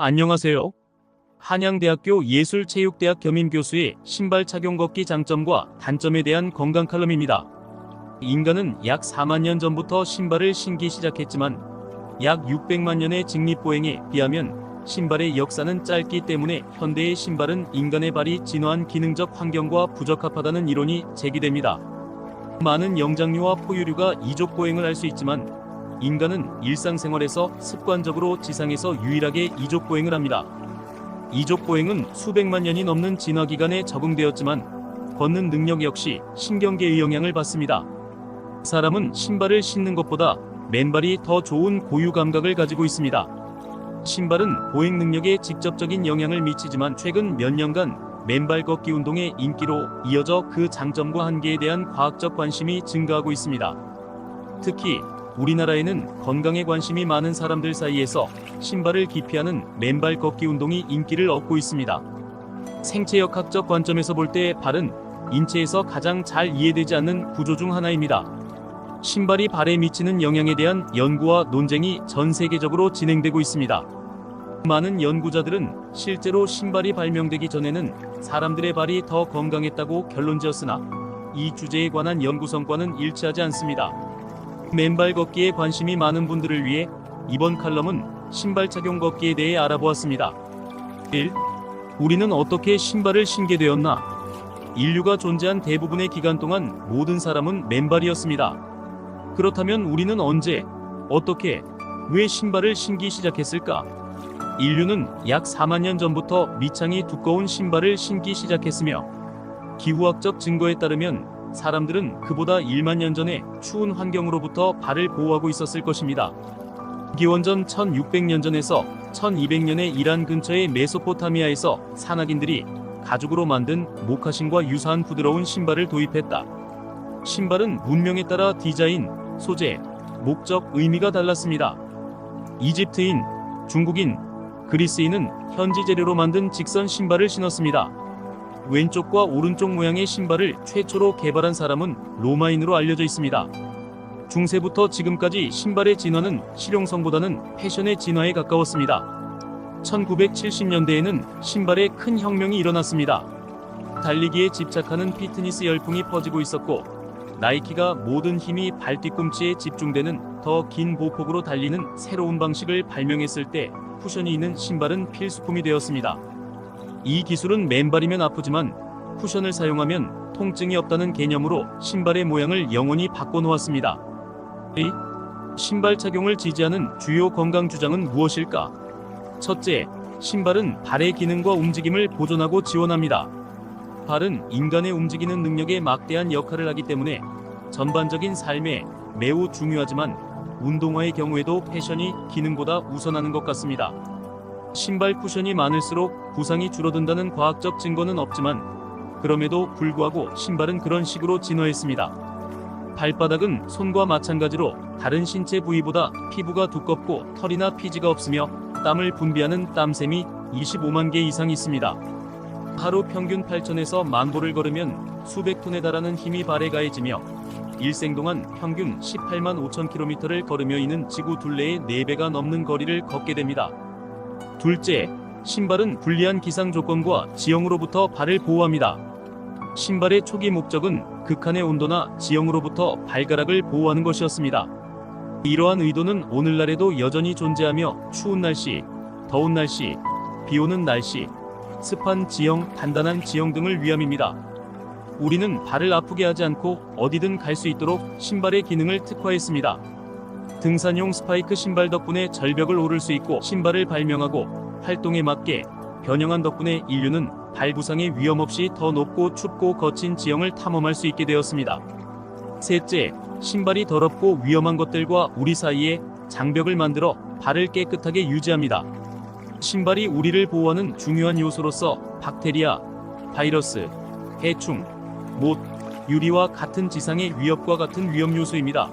안녕하세요. 한양대학교 예술체육대학 겸임 교수의 신발 착용 걷기 장점과 단점에 대한 건강 칼럼입니다. 인간은 약 4만 년 전부터 신발을 신기 시작했지만 약 600만 년의 직립보행에 비하면 신발의 역사는 짧기 때문에 현대의 신발은 인간의 발이 진화한 기능적 환경과 부적합하다는 이론이 제기됩니다. 많은 영장류와 포유류가 이족보행을 할 수 있지만 인간은 일상생활에서 습관적으로 지상에서 유일하게 이족보행을 합니다. 이족보행은 수백만 년이 넘는 진화기간에 적응되었지만 걷는 능력 역시 신경계의 영향을 받습니다. 사람은 신발을 신는 것보다 맨발이 더 좋은 고유 감각을 가지고 있습니다. 신발은 보행 능력에 직접적인 영향을 미치지만 최근 몇 년간 맨발 걷기 운동의 인기로 이어져 그 장점과 한계에 대한 과학적 관심이 증가하고 있습니다. 특히 우리나라에는 건강에 관심이 많은 사람들 사이에서 신발을 기피하는 맨발 걷기 운동이 인기를 얻고 있습니다. 생체역학적 관점에서 볼 때 발은 인체에서 가장 잘 이해되지 않는 구조 중 하나입니다. 신발이 발에 미치는 영향에 대한 연구와 논쟁이 전 세계적으로 진행되고 있습니다. 많은 연구자들은 실제로 신발이 발명되기 전에는 사람들의 발이 더 건강했다고 결론지었으나 이 주제에 관한 연구 성과는 일치하지 않습니다. 맨발 걷기에 관심이 많은 분들을 위해 이번 칼럼은 신발 착용 걷기에 대해 알아보았습니다. 1. 우리는 어떻게 신발을 신게 되었나? 인류가 존재한 대부분의 기간 동안 모든 사람은 맨발이었습니다. 그렇다면 우리는 언제, 어떻게, 왜 신발을 신기 시작했을까? 인류는 약 4만 년 전부터 밑창이 두꺼운 신발을 신기 시작했으며 기후학적 증거에 따르면 사람들은 그보다 1만 년 전에 추운 환경으로부터 발을 보호하고 있었을 것입니다. 기원전 1600년 전에서 1200년에 이란 근처의 메소포타미아에서 산악인들이 가죽으로 만든 모카신과 유사한 부드러운 신발을 도입했다. 신발은 문명에 따라 디자인, 소재, 목적, 의미가 달랐습니다. 이집트인, 중국인, 그리스인은 현지 재료로 만든 직선 신발을 신었습니다. 왼쪽과 오른쪽 모양의 신발을 최초로 개발한 사람은 로마인으로 알려져 있습니다. 중세부터 지금까지 신발의 진화는 실용성보다는 패션의 진화에 가까웠습니다. 1970년대에는 신발에 큰 혁명이 일어났습니다. 달리기에 집착하는 피트니스 열풍이 퍼지고 있었고 나이키가 모든 힘이 발 뒤꿈치에 집중되는 더 긴 보폭으로 달리는 새로운 방식을 발명했을 때 쿠션이 있는 신발은 필수품이 되었습니다. 이 기술은 맨발이면 아프지만 쿠션을 사용하면 통증이 없다는 개념으로 신발의 모양을 영원히 바꿔놓았습니다. 신발 착용을 지지하는 주요 건강 주장은 무엇일까? 첫째, 신발은 발의 기능과 움직임을 보존하고 지원합니다. 발은 인간의 움직이는 능력에 막대한 역할을 하기 때문에 전반적인 삶에 매우 중요하지만 운동화의 경우에도 패션이 기능보다 우선하는 것 같습니다. 신발 쿠션이 많을수록 부상이 줄어든다는 과학적 증거는 없지만 그럼에도 불구하고 신발은 그런 식으로 진화했습니다. 발바닥은 손과 마찬가지로 다른 신체 부위보다 피부가 두껍고 털이나 피지가 없으며 땀을 분비하는 땀샘이 25만 개 이상 있습니다. 하루 평균 8,000에서 10,000보를 걸으면 수백 톤에 달하는 힘이 발에 가해지며 일생 동안 평균 18만 5천 km를 걸으며 이는 지구 둘레의 4배가 넘는 거리를 걷게 됩니다. 둘째, 신발은 불리한 기상 조건과 지형으로부터 발을 보호합니다. 신발의 초기 목적은 극한의 온도나 지형으로부터 발가락을 보호하는 것이었습니다. 이러한 의도는 오늘날에도 여전히 존재하며 추운 날씨, 더운 날씨, 비 오는 날씨, 습한 지형, 단단한 지형 등을 위함입니다. 우리는 발을 아프게 하지 않고 어디든 갈 수 있도록 신발의 기능을 특화했습니다. 등산용 스파이크 신발 덕분에 절벽을 오를 수 있고 신발을 발명하고 활동에 맞게 변형한 덕분에 인류는 발 부상의 위험 없이 더 높고 춥고 거친 지형을 탐험할 수 있게 되었습니다. 셋째, 신발이 더럽고 위험한 것들과 우리 사이에 장벽을 만들어 발을 깨끗하게 유지합니다. 신발이 우리를 보호하는 중요한 요소로서 박테리아, 바이러스, 해충, 못, 유리와 같은 지상의 위협과 같은 위험 요소입니다.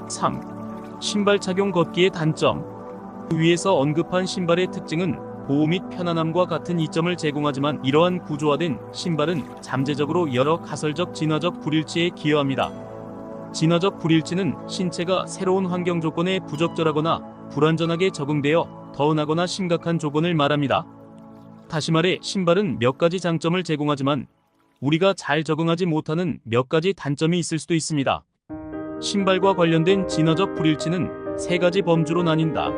3. 신발 착용 걷기의 단점. 위에서 언급한 신발의 특징은 보호 및 편안함과 같은 이점을 제공하지만 이러한 구조화된 신발은 잠재적으로 여러 가설적 진화적 불일치에 기여합니다. 진화적 불일치는 신체가 새로운 환경 조건에 부적절하거나 불완전하게 적응되어 더 나거나 심각한 조건을 말합니다. 다시 말해 신발은 몇 가지 장점을 제공하지만 우리가 잘 적응하지 못하는 몇 가지 단점이 있을 수도 있습니다. 신발과 관련된 진화적 불일치는 세 가지 범주로 나뉜다.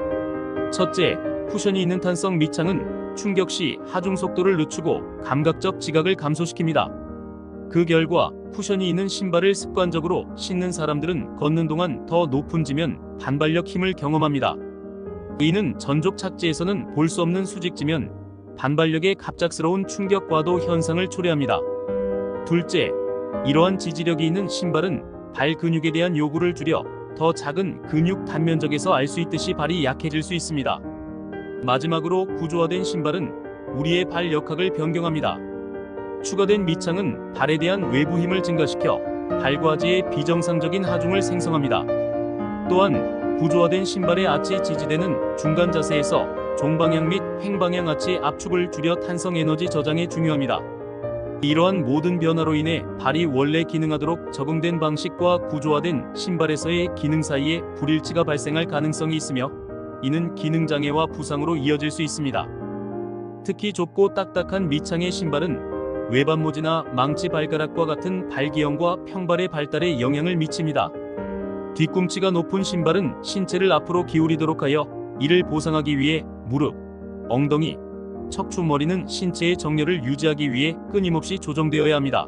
첫째, 쿠션이 있는 탄성 밑창은 충격 시 하중 속도를 늦추고 감각적 지각을 감소시킵니다. 그 결과 쿠션이 있는 신발을 습관적으로 신는 사람들은 걷는 동안 더 높은 지면 반발력 힘을 경험합니다. 이는 전족 착지에서는 볼 수 없는 수직지면 반발력의 갑작스러운 충격과도 현상을 초래합니다. 둘째, 이러한 지지력이 있는 신발은 발 근육에 대한 요구를 줄여 더 작은 근육 단면적에서 알 수 있듯이 발이 약해질 수 있습니다. 마지막으로 구조화된 신발은 우리의 발 역학을 변경합니다. 추가된 밑창은 발에 대한 외부 힘을 증가시켜 발과지의 비정상적인 하중을 생성합니다. 또한 구조화된 신발의 아치 지지대는 중간 자세에서 종방향 및 횡방향 아치 압축을 줄여 탄성 에너지 저장에 중요합니다. 이러한 모든 변화로 인해 발이 원래 기능하도록 적응된 방식과 구조화된 신발에서의 기능 사이에 불일치가 발생할 가능성이 있으며 이는 기능장애와 부상으로 이어질 수 있습니다. 특히 좁고 딱딱한 밑창의 신발은 외반모지나 망치 발가락과 같은 발기형과 평발의 발달에 영향을 미칩니다. 뒤꿈치가 높은 신발은 신체를 앞으로 기울이도록 하여 이를 보상하기 위해 무릎, 엉덩이, 척추머리는 신체의 정렬을 유지하기 위해 끊임없이 조정되어야 합니다.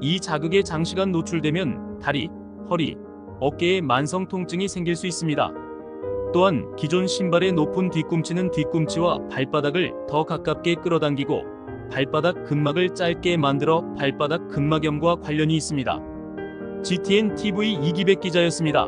이 자극에 장시간 노출되면 다리, 허리, 어깨에 만성 통증이 생길 수 있습니다. 또한 기존 신발의 높은 뒤꿈치는 뒤꿈치와 발바닥을 더 가깝게 끌어당기고 발바닥 근막을 짧게 만들어 발바닥 근막염과 관련이 있습니다. GTN TV 이기백 기자였습니다.